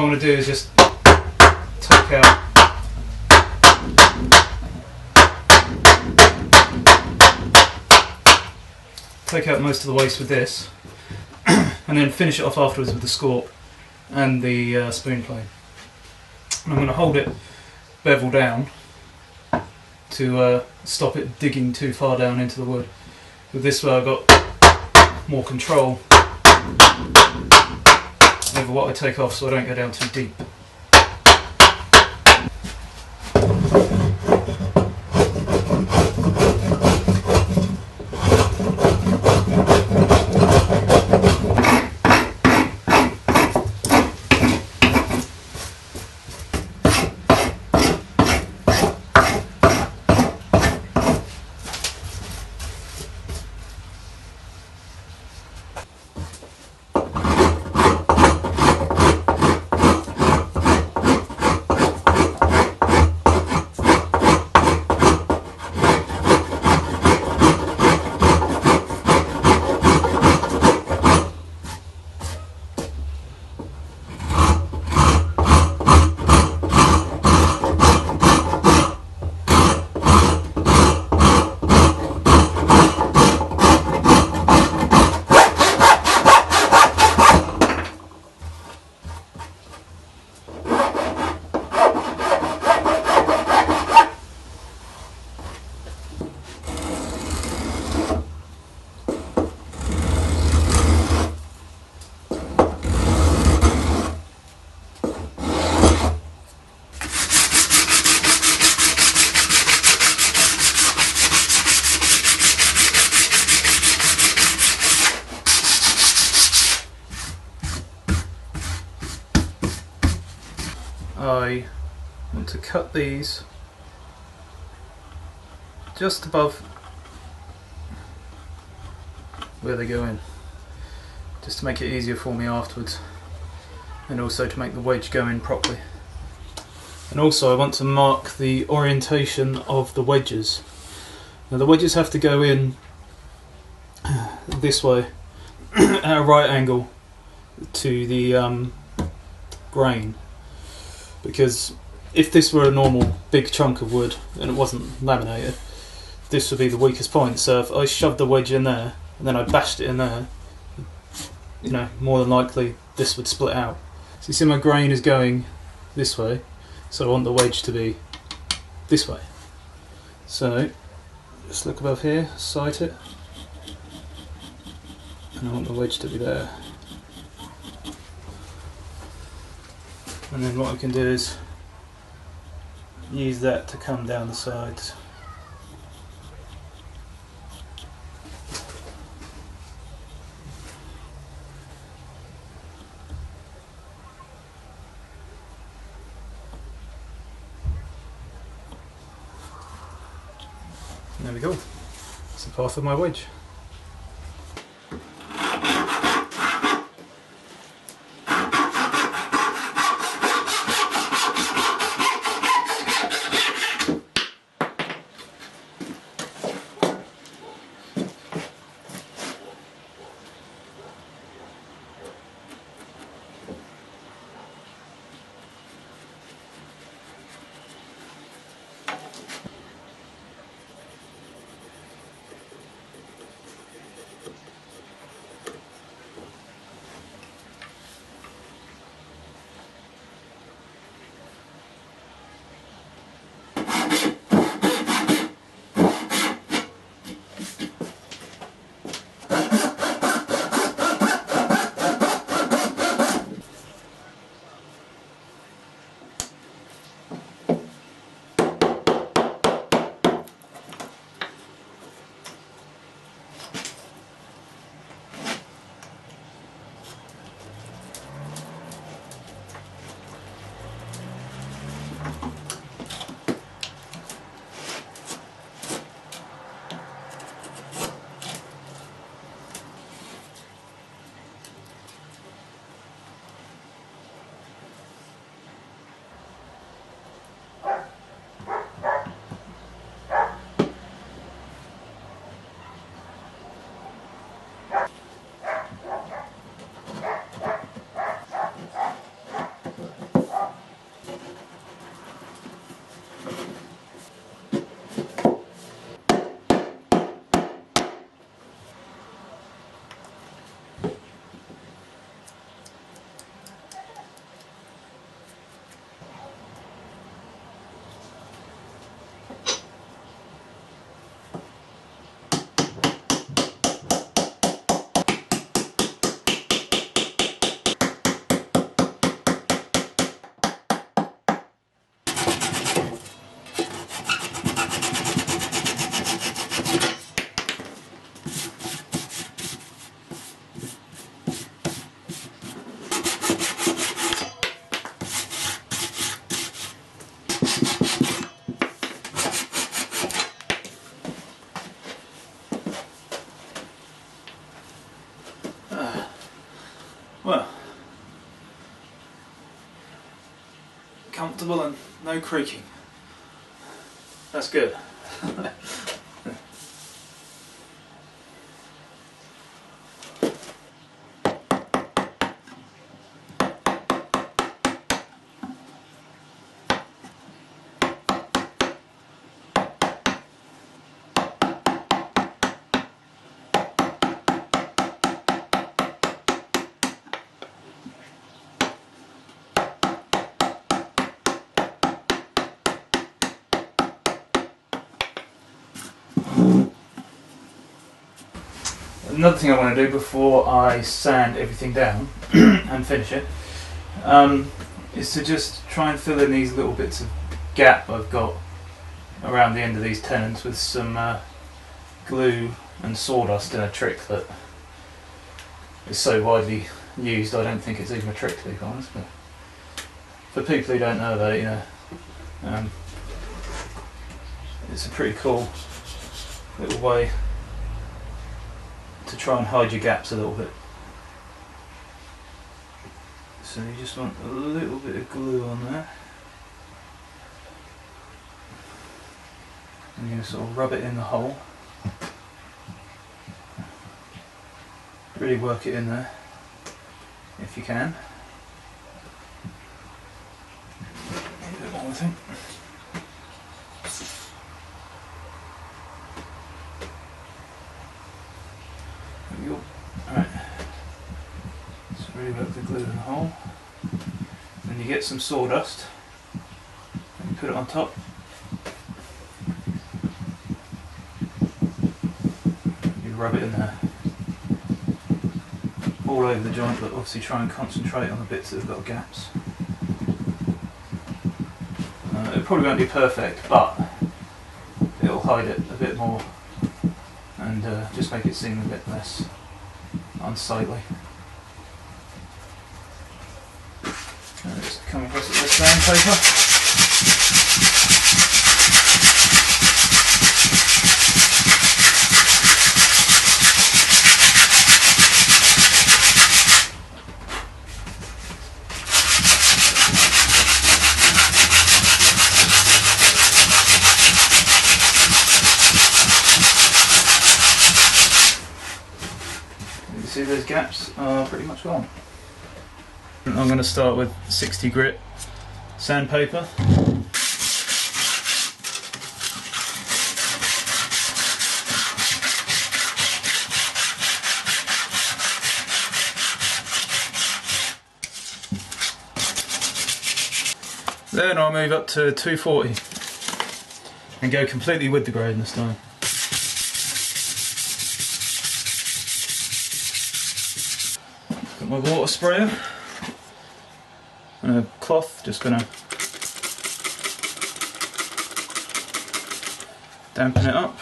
want to do is just take out most of the waste with this, and then finish it off afterwards with the scorp and the spoon plane. And I'm going to hold it bevel down to stop it digging too far down into the wood. With this way I've got more control over what I take off, so I don't go down too deep. I want to cut these just above where they go in, just to make it easier for me afterwards, and also to make the wedge go in properly. And also I want to mark the orientation of the wedges. Now the wedges have to go in this way at a right angle to the grain, because if this were a normal big chunk of wood and it wasn't laminated, this would be the weakest point. So if I shoved the wedge in there and then I bashed it in there, you know, more than likely this would split out. So you see my grain is going this way, so I want the wedge to be this way. So just look above here, sight it, and I want the wedge to be there. And then what I can do is use that to come down the sides. And there we go. It's the path of my wedge. Well, comfortable and no creaking. That's good. Another thing I want to do before I sand everything down and finish it is to just try and fill in these little bits of gap I've got around the end of these tenons with some glue and sawdust in a trick that is so widely used I don't think it's even a trick, to be honest, but for people who don't know about it, you know, it's a pretty cool little way to try and hide your gaps a little bit. So you just want a little bit of glue on there. And you're going to sort of rub it in the hole. Really work it in there, if you can. A bit more, I think. Alright, so really work the glue in the hole. Then you get some sawdust and you put it on top. You rub it in there. All over the joint, but obviously try and concentrate on the bits that have got gaps. It probably won't be perfect, but it'll hide it a bit more and just make it seem a bit less unsightly. Just come across it with sandpaper. See, those gaps are pretty much gone. I'm going to start with 60 grit sandpaper. Then I'll move up to 240 and go completely with the grain this time. Got my water sprayer and a cloth, just going to dampen it up,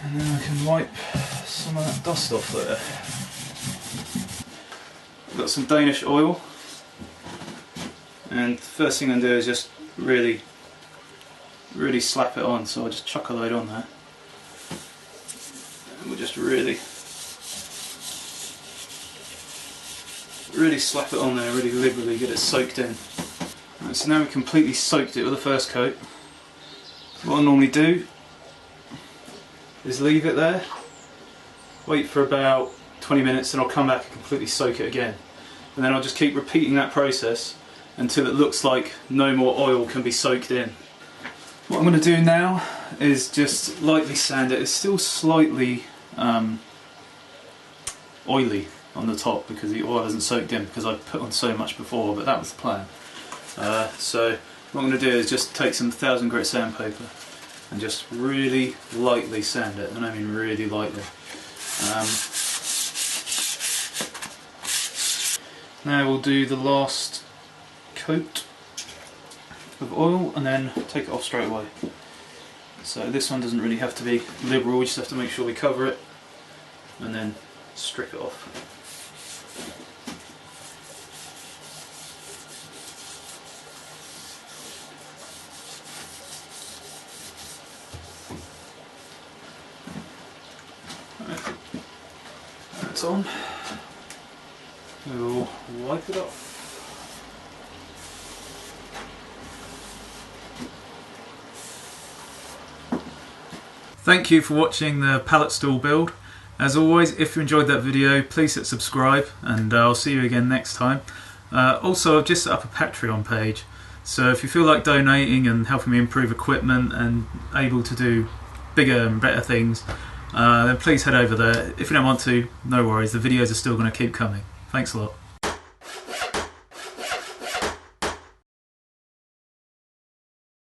and then I can wipe some of that dust off there. I've got some Danish oil, and the first thing I'm going to do is just really slap it on, so I'll just chuck a load on there. We'll just really slap it on there, really liberally get it soaked in. Right, so now we've completely soaked it with the first coat. What I normally do is leave it there, wait for about 20 minutes, and I'll come back and completely soak it again. And then I'll just keep repeating that process until it looks like no more oil can be soaked in. What I'm going to do now is just lightly sand it. It's still slightly oily on the top because the oil hasn't soaked in because I put on so much before, but that was the plan. So what I'm going to do is just take some 1000 grit sandpaper and just really lightly sand it, and I mean really lightly. Now we'll do the last coat of oil and then take it off straight away. So this one doesn't really have to be liberal, we just have to make sure we cover it and then strip it off. that's on, we'll wipe it off. Thank you for watching the pallet stool build. As always, if you enjoyed that video, please hit subscribe, and I'll see you again next time. Also, I've just set up a Patreon page, so if you feel like donating and helping me improve equipment and able to do bigger and better things, then please head over there. If you don't want to, no worries, the videos are still going to keep coming. Thanks a lot.